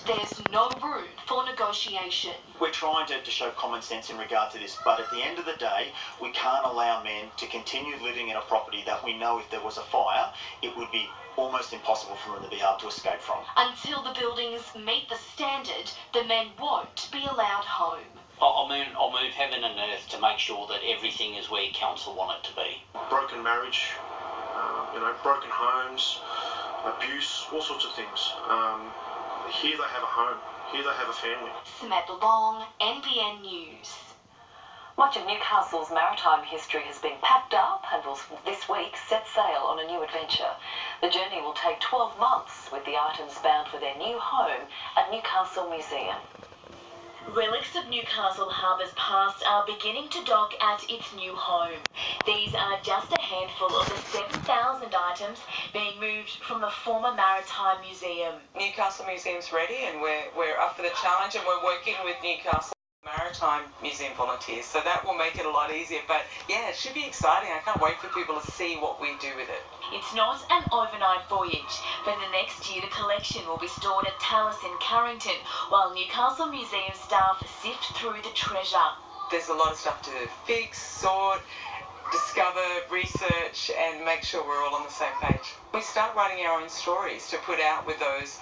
there's no room for negotiation. We're trying to show common sense in regard to this, but at the end of the day, we can't allow men to continue living in a property that we know if there was a fire, it would be almost impossible for them to be able to escape from. Until the buildings meet the standard, the men won't be allowed home. I'll move heaven and earth to make sure that everything is where council want it to be. Broken marriage, broken homes, abuse, all sorts of things. Here they have a home. Here they have a family. Samantha Long, NBN News. Much of Newcastle's maritime history has been packed up and will this week set sail on a new adventure. The journey will take 12 months, with the items bound for their new home at Newcastle Museum. Relics of Newcastle Harbour's past are beginning to dock at its new home. These are just a handful of the 7,000 items being moved from the former Maritime Museum. Newcastle Museum's ready, and we're up for the challenge, and we're working with Newcastle Maritime Museum volunteers, so that will make it a lot easier. But yeah, it should be exciting. I can't wait for people to see what we do with it. It's not an overnight voyage, but the next year the collection will be stored at Tallis in Carrington, while Newcastle Museum staff sift through the treasure. There's a lot of stuff to fix, sort, discover, research, and make sure we're all on the same page. We start writing our own stories to put out with those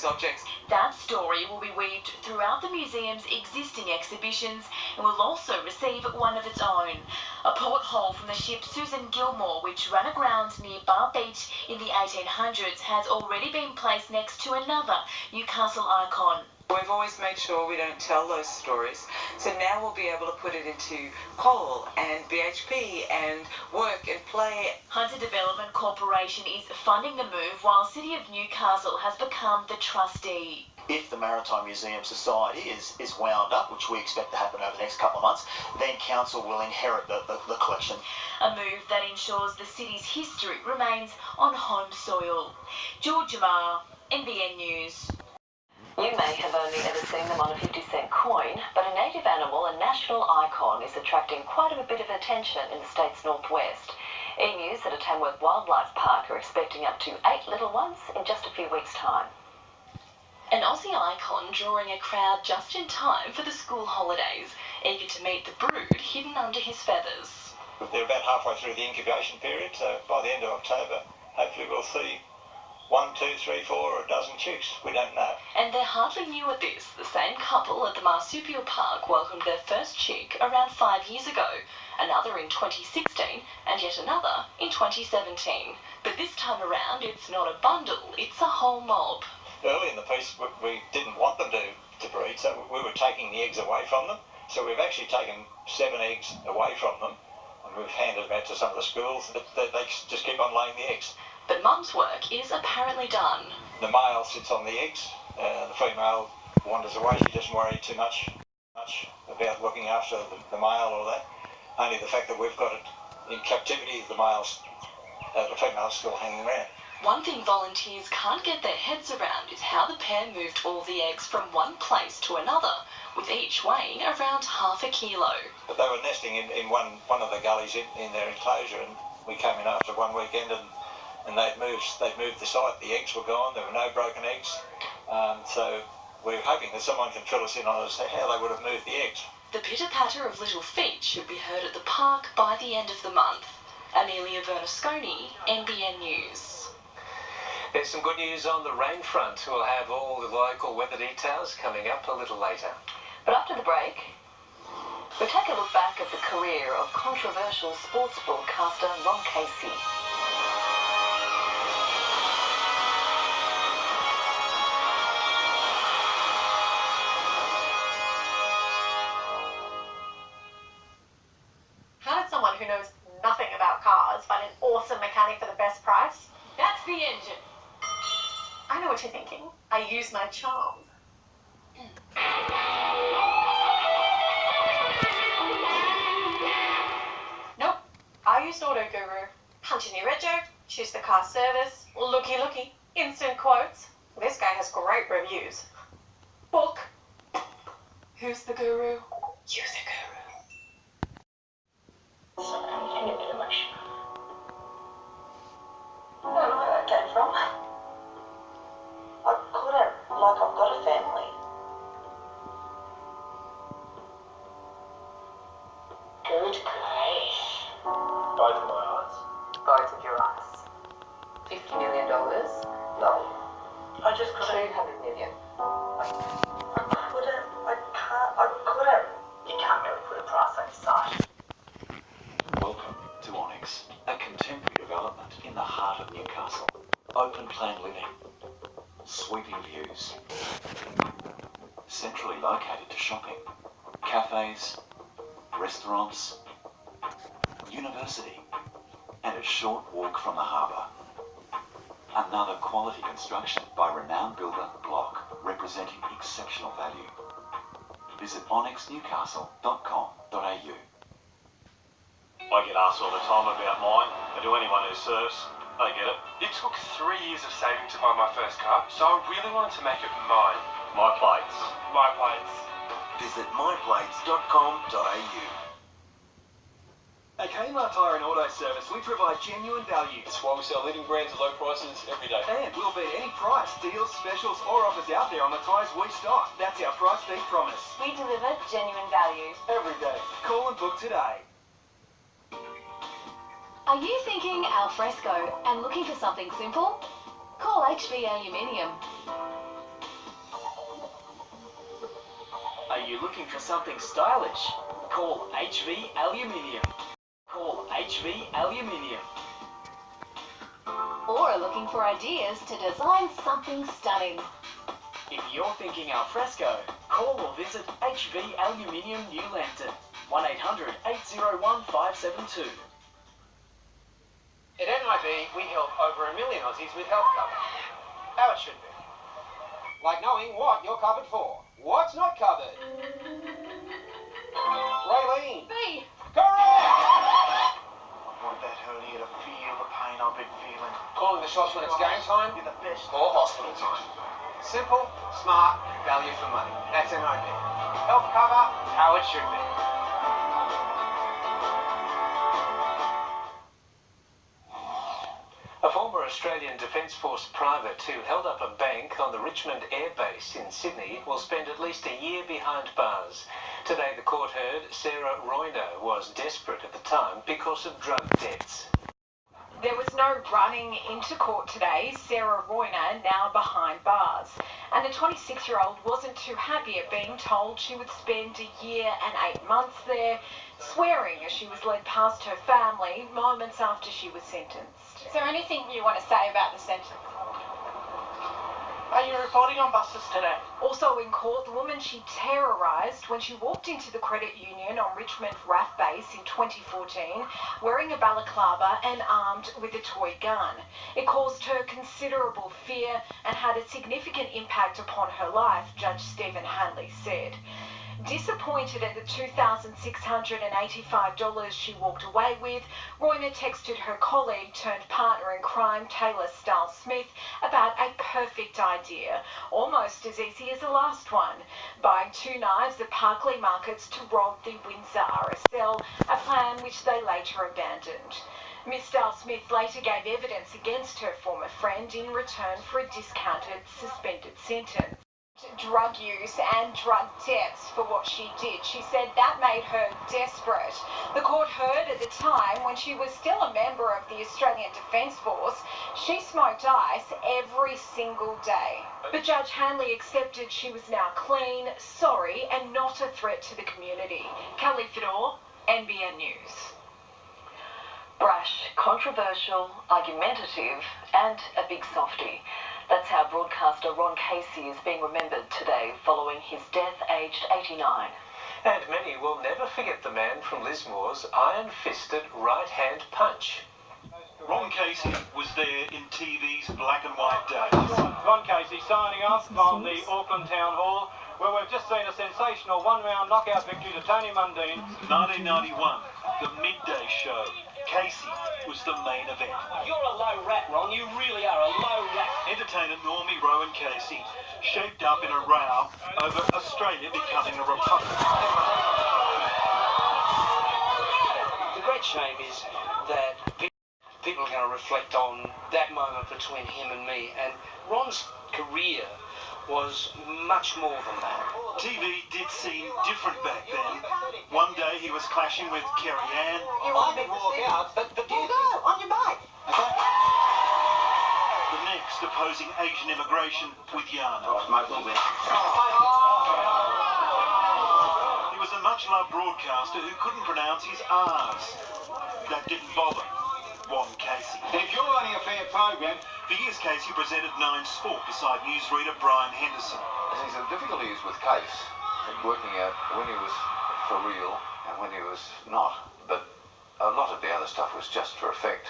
objects. That story will be weaved throughout the museum's existing exhibitions and will also receive one of its own. A porthole from the ship Susan Gilmore, which ran aground near Bar Beach in the 1800s, has already been placed next to another Newcastle icon. We've always made sure we don't tell those stories, so now we'll be able to put it into coal and BHP and work and play. Hunter Development Corporation is funding the move, while City of Newcastle has become the trustee. If the Maritime Museum Society is wound up, which we expect to happen over the next couple of months, then council will inherit the collection. A move that ensures the city's history remains on home soil. Georgia Marr, NBN News. You may have only ever seen them on a 50-cent coin, but a native animal, a national icon, is attracting quite a bit of attention in the state's northwest. Emus at a Tamworth Wildlife Park are expecting up to 8 little ones in just a few weeks' time. An Aussie icon drawing a crowd just in time for the school holidays, eager to meet the brood hidden under his feathers. They're about halfway through the incubation period, so by the end of October, hopefully we'll see 1, 2, 3, 4, or a dozen chicks. We don't know. And they're hardly new at this. The same couple at the Marsupial Park welcomed their first chick around 5 years ago, another in 2016, and yet another in 2017. But this time around, it's not a bundle, it's a whole mob. Early in the piece, we didn't want them to breed, so we were taking the eggs away from them. So we've actually taken 7 eggs away from them, and we've handed them out to some of the schools. But they just keep on laying the eggs. But Mum's work is apparently done. The male sits on the eggs. The female wanders away. She doesn't worry too much about looking after the male or that. Only the fact that we've got it in captivity, the female's still hanging around. One thing volunteers can't get their heads around is how the pair moved all the eggs from one place to another, with each weighing around half a kilo. But they were nesting in one of the gullies in their enclosure, and we came in after one weekend and they'd moved the site. The eggs were gone. There were no broken eggs. So we're hoping that someone can fill us in on how they would have moved the eggs. The pitter-patter of little feet should be heard at the park by the end of the month. Amelia Bernasconi, NBN News. There's some good news on the rain front. We'll have all the local weather details coming up a little later. But after the break, we'll take a look back at the career of controversial sports broadcaster Ron Casey. How did someone who knows nothing about cars find an awesome mechanic for the best price? That's the engine. I know what you're thinking. I use my charm. Nope. I use Auto Guru. Punch in your rego, choose the car service, looky, instant quotes. This guy has great reviews. Book. Who's the guru? You're the guru. Sometimes you get too much. I don't know where that came from. I caught it like I've got a fan. I just couldn't. 200 million. I couldn't. You can't really put a price on your site. Welcome to Onyx, a contemporary development in the heart of Newcastle. Open plan living, sweeping views, centrally located to shopping, cafes, restaurants, university, and a short walk from the harbour. Another quality construction by renowned builder Block, representing exceptional value. Visit onyxnewcastle.com.au. I get asked all the time about mine, and to anyone who surfs, they get it. It took 3 years of saving to buy my first car, so I really wanted to make it mine. My plates. My plates. Visit myplates.com.au. At Kmart Tyre and Auto Service, we provide genuine value. That's why we sell leading brands at low prices every day. And we'll beat any price, deals, specials or offers out there on the tyres we stock. That's our price beat promise. We deliver genuine value. Every day. Call and book today. Are you thinking al fresco and looking for something simple? Call HV Aluminium. Are you looking for something stylish? Call HV Aluminium. Call HV Aluminium. Or are looking for ideas to design something stunning? If you're thinking al fresco, call or visit HV Aluminium New Lambton. 1800 801 572. At NIB, we help over 1 million Aussies with health cover. How it should be. Like knowing what you're covered for. What's not covered? Raylene. Me. Correct! I want that hernia to feel the pain I've been feeling. Calling the shots when it's game time You're the best. or hospital time. Simple, smart, value for money. That's NIB. Health cover, how it should be. A former Australian Defence Force private who held up a bank on the Richmond Air Base in Sydney will spend at least a year behind bars. Today the court heard Sarah Royner was desperate at the time because of drug debts. There was no running into court today. Sarah Royner now behind bars. And the 26-year-old wasn't too happy at being told she would spend a year and 8 months there, swearing as she was led past her family moments after she was sentenced. Is there anything you want to say about the sentence? Are you reporting on buses today? Also in court, the woman she terrorised when she walked into the credit union on Richmond RAF base in 2014, wearing a balaclava and armed with a toy gun. It caused her considerable fear and had a significant impact upon her life, Judge Stephen Hanley said. Disappointed at the $2,685 she walked away with, Royner texted her colleague turned partner in crime, Taylor Starl Smith, about a perfect idea, almost as easy as the last one, buying 2 knives at Parkley Markets to rob the Windsor RSL, a plan which they later abandoned. Ms Starl Smith later gave evidence against her former friend in return for a discounted, suspended sentence. Drug use and drug debts for what she did. She said that made her desperate. The court heard at the time, when she was still a member of the Australian Defence Force, she smoked ice every single day. But Judge Hanley accepted she was now clean, sorry, and not a threat to the community. Kelly Fedor, NBN News. Brash, controversial, argumentative, and a big softie. That's how broadcaster Ron Casey is being remembered today following his death aged 89. And many will never forget the man from Lismore's iron-fisted right-hand punch. Ron Casey was there in TV's black and white days. Ron Casey signing off from the Auckland Town Hall, where we've just seen a sensational one-round knockout victory to Tony Mundine. 1991, the midday show. Casey was the main event. You're a low rat, Ron. You really are a low rat. Entertainer Normie Rowan Casey shaped up in a row over Australia becoming a republic. The great shame is that people are going to reflect on that moment between him and me, and Ron's career was much more than that. TV did seem different back then. One day he was clashing with Kerry Ann. I could walk out, but you go, on your bike. Okay. The next, protest opposing Asian immigration with Yana. He was a much-loved broadcaster who couldn't pronounce his R's. That didn't bother Juan Casey. And if you're running a fair program, For years, Casey presented Nine Sport beside newsreader Brian Henderson. The difficulty is with Case, working out when he was for real and when he was not. But a lot of the other stuff was just for effect.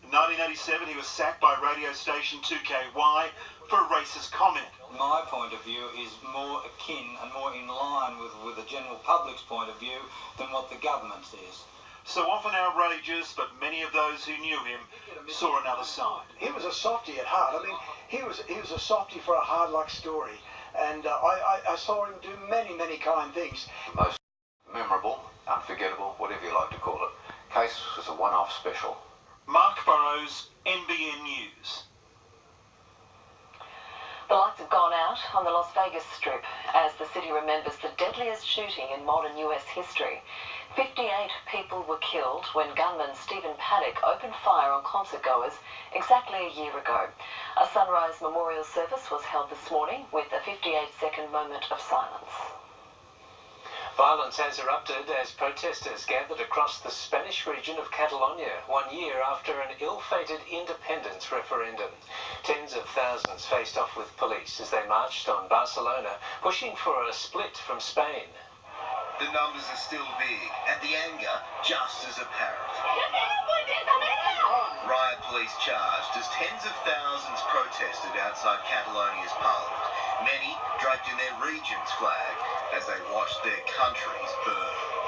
In 1987, he was sacked by radio station 2KY for a racist comment. my point of view is more akin and more in line with the general public's point of view than what the government says. So often outrageous, but many of those who knew him saw another side. He was a softie at heart. I mean, he was a softie for a hard luck story. And I saw him do many, many kind things. Most memorable, unforgettable, whatever you like to call it. Case was a one-off special. Mark Burrows, NBN News. The lights have gone out on the Las Vegas Strip as the city remembers the deadliest shooting in modern US history. 58 people were killed when gunman Stephen Paddock opened fire on concertgoers exactly a year ago. A sunrise memorial service was held this morning with a 58-second moment of silence. Violence has erupted as protesters gathered across the Spanish region of Catalonia 1 year after an ill-fated independence referendum. Tens of thousands faced off with police as they marched on Barcelona, pushing for a split from Spain. The numbers are still big, and the anger just as apparent. Riot police charged as tens of thousands protested outside Catalonia's parliament, many draped in their region's flag as they watched their countries burn.